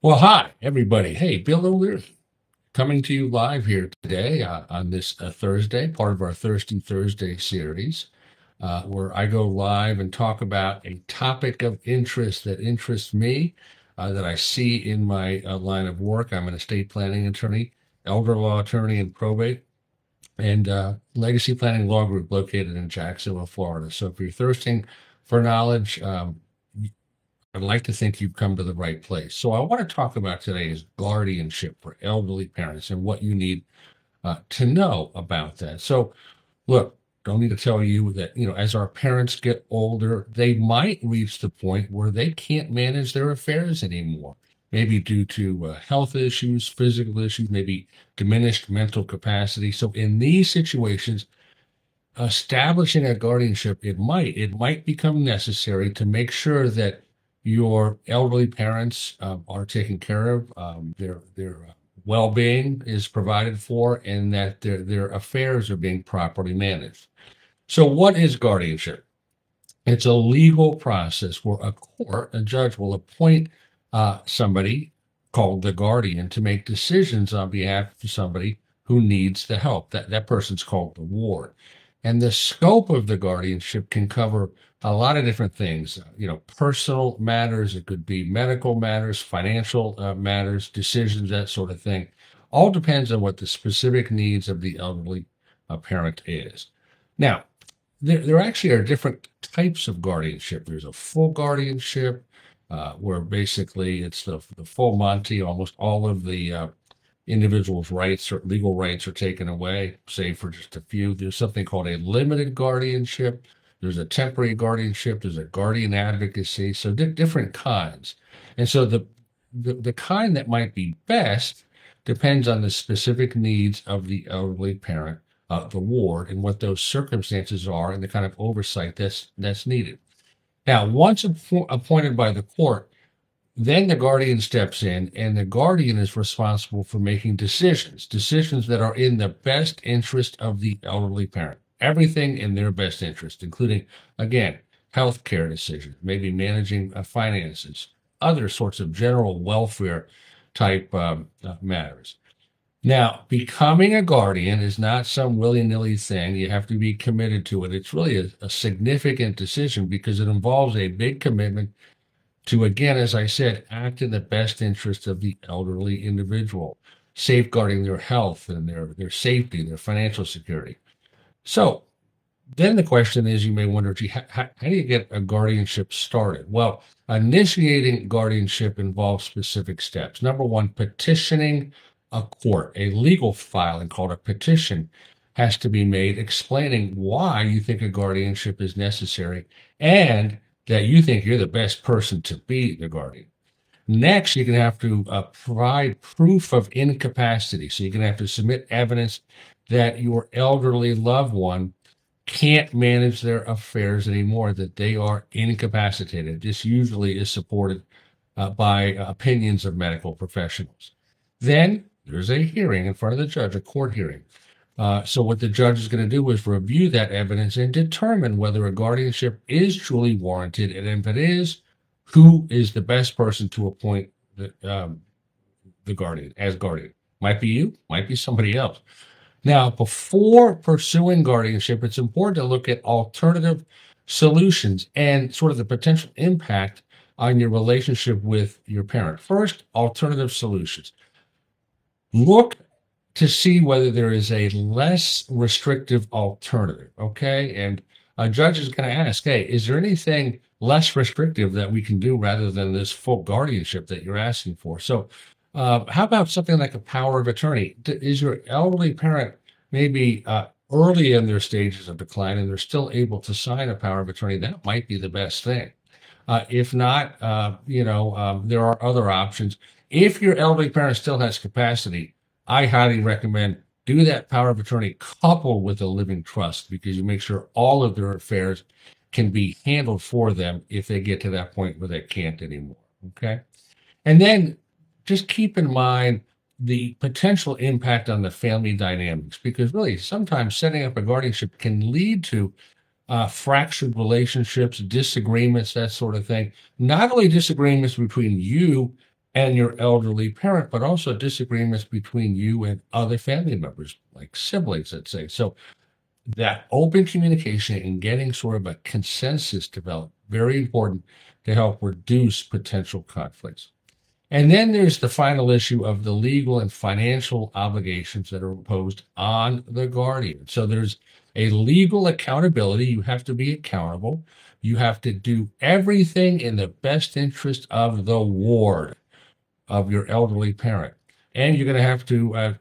Well, hi, everybody. Hey, Bill O'Leary coming to you live here today on this Thursday, part of our Thirsty Thursday series, where I go live and talk about a topic of interest that interests me, that I see in my line of work. I'm an estate planning attorney, elder law attorney, and probate, and legacy planning law group located in Jacksonville, Florida. So if you're thirsting for knowledge, I'd like to think you've come to the right place. So I want to talk about today is guardianship for elderly parents and what you need to know about that. So look, don't need to tell you that, as our parents get older, they might reach the point where they can't manage their affairs anymore. Maybe due to health issues, physical issues, maybe diminished mental capacity. So in these situations, establishing a guardianship, it might become necessary to make sure that your elderly parents are taken care of, their well-being is provided for, and that their affairs are being properly managed. So, what is guardianship? It's a legal process where a judge will appoint somebody called the guardian to make decisions on behalf of somebody who needs the help. That person's called the ward. And the scope of the guardianship can cover a lot of different things, personal matters. It could be medical matters, financial matters, decisions, that sort of thing. All depends on what the specific needs of the elderly parent is. Now, there actually are different types of guardianship. There's a full guardianship, where basically it's the full Monty, almost all of the individual's rights or legal rights are taken away, save for just a few. There's something called a limited guardianship. There's a temporary guardianship. There's a guardian advocacy. So different kinds. And so the kind that might be best depends on the specific needs of the elderly parent, the ward, and what those circumstances are, and the kind of oversight that's needed. Now, once appointed by the court, then the guardian steps in, and the guardian is responsible for making decisions that are in the best interest of the elderly parent. Everything in their best interest, including, again, healthcare decisions, maybe managing finances, other sorts of general welfare type matters. Now, becoming a guardian is not some willy-nilly thing. You have to be committed to it. It's really a significant decision because it involves a big commitment to, again, as I said, act in the best interest of the elderly individual, safeguarding their health and their safety, their financial security. So then the question is, you may wonder, gee, how do you get a guardianship started? Well, initiating guardianship involves specific steps. Number one, petitioning a court. A legal filing called a petition has to be made explaining why you think a guardianship is necessary and that you think you're the best person to be the guardian. Next, you're going to have to provide proof of incapacity. So you're going to have to submit evidence that your elderly loved one can't manage their affairs anymore, that they are incapacitated. This usually is supported by opinions of medical professionals. Then there's a hearing in front of the judge, a court hearing. So what the judge is going to do is review that evidence and determine whether a guardianship is truly warranted, and if it is, who is the best person to appoint the guardian as guardian. Might be you, might be somebody else. Now, before pursuing guardianship, it's important to look at alternative solutions and sort of the potential impact on your relationship with your parent. First, alternative solutions. Look to see whether there is a less restrictive alternative, okay? And a judge is going to ask, hey, is there anything less restrictive that we can do rather than this full guardianship that you're asking for? So how about something like a power of attorney? Is your elderly parent maybe early in their stages of decline and they're still able to sign a power of attorney? That might be the best thing. If not, there are other options. If your elderly parent still has capacity, I highly recommend do that power of attorney coupled with a living trust, because you make sure all of their affairs can be handled for them if they get to that point where they can't anymore. Okay. And then just keep in mind the potential impact on the family dynamics, because really sometimes setting up a guardianship can lead to fractured relationships, disagreements, that sort of thing. Not only disagreements between you and your elderly parent, but also disagreements between you and other family members, like siblings, let's say. So that open communication and getting sort of a consensus developed, very important to help reduce potential conflicts. And then there's the final issue of the legal and financial obligations that are imposed on the guardian. So there's a legal accountability. You have to be accountable. You have to do everything in the best interest of the ward of your elderly parent. And you're going to have to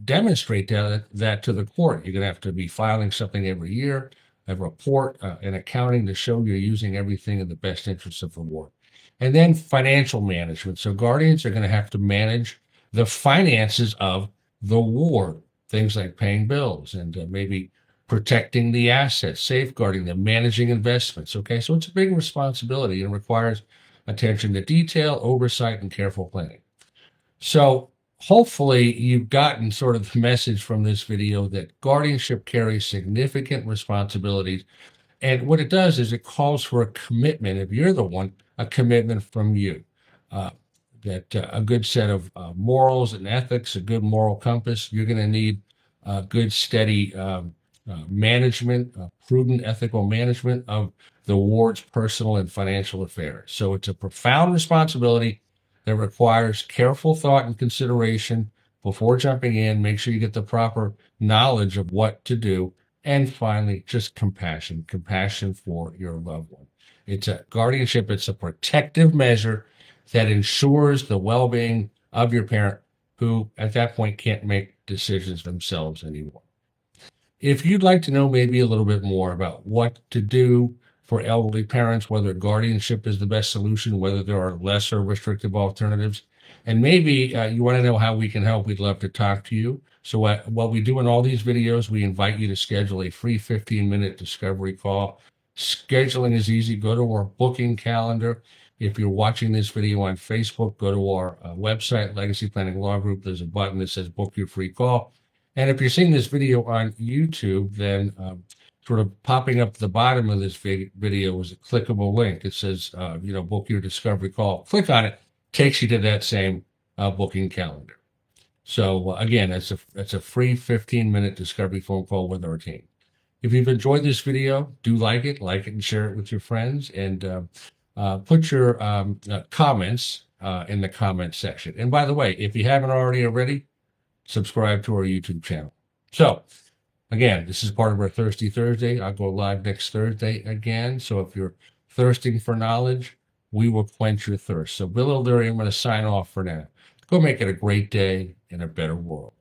demonstrate that to the court. You're going to have to be filing something every year, a report, an accounting to show you're using everything in the best interest of the ward. And then financial management. So guardians are going to have to manage the finances of the ward, things like paying bills and maybe protecting the assets, safeguarding them, managing investments. Okay, so it's a big responsibility and requires attention to detail, oversight, and careful planning. So hopefully you've gotten sort of the message from this video that guardianship carries significant responsibilities. And what it does is it calls for a commitment. If you're the one, a commitment from you. That a good set of morals and ethics, a good moral compass. You're going to need good, steady management, prudent, ethical management of the ward's personal and financial affairs. So it's a profound responsibility that requires careful thought and consideration before jumping in. Make sure you get the proper knowledge of what to do. And finally, just compassion for your loved one. It's a guardianship. It's a protective measure that ensures the well-being of your parent who at that point can't make decisions themselves anymore. If you'd like to know maybe a little bit more about what to do for elderly parents, whether guardianship is the best solution, whether there are lesser restrictive alternatives, and maybe you want to know how we can help, we'd love to talk to you. So what we do in all these videos, we invite you to schedule a free 15-minute discovery call. Scheduling is easy. Go to our booking calendar. If you're watching this video on Facebook, go to our website, Legacy Planning Law Group. There's a button that says book your free call. And if you're seeing this video on YouTube, then sort of popping up at the bottom of this video is a clickable link. It says, book your discovery call. Click on it, takes you to that same booking calendar. So again, it's a free 15-minute discovery phone call with our team. If you've enjoyed this video, do like it and share it with your friends, and put your comments in the comment section. And by the way, if you haven't already, subscribe to our YouTube channel. So again, this is part of our Thirsty Thursday. I'll go live next Thursday again. So if you're thirsting for knowledge, we will quench your thirst. So Bill O'Leary, I'm going to sign off for now. Go make it a great day and a better world.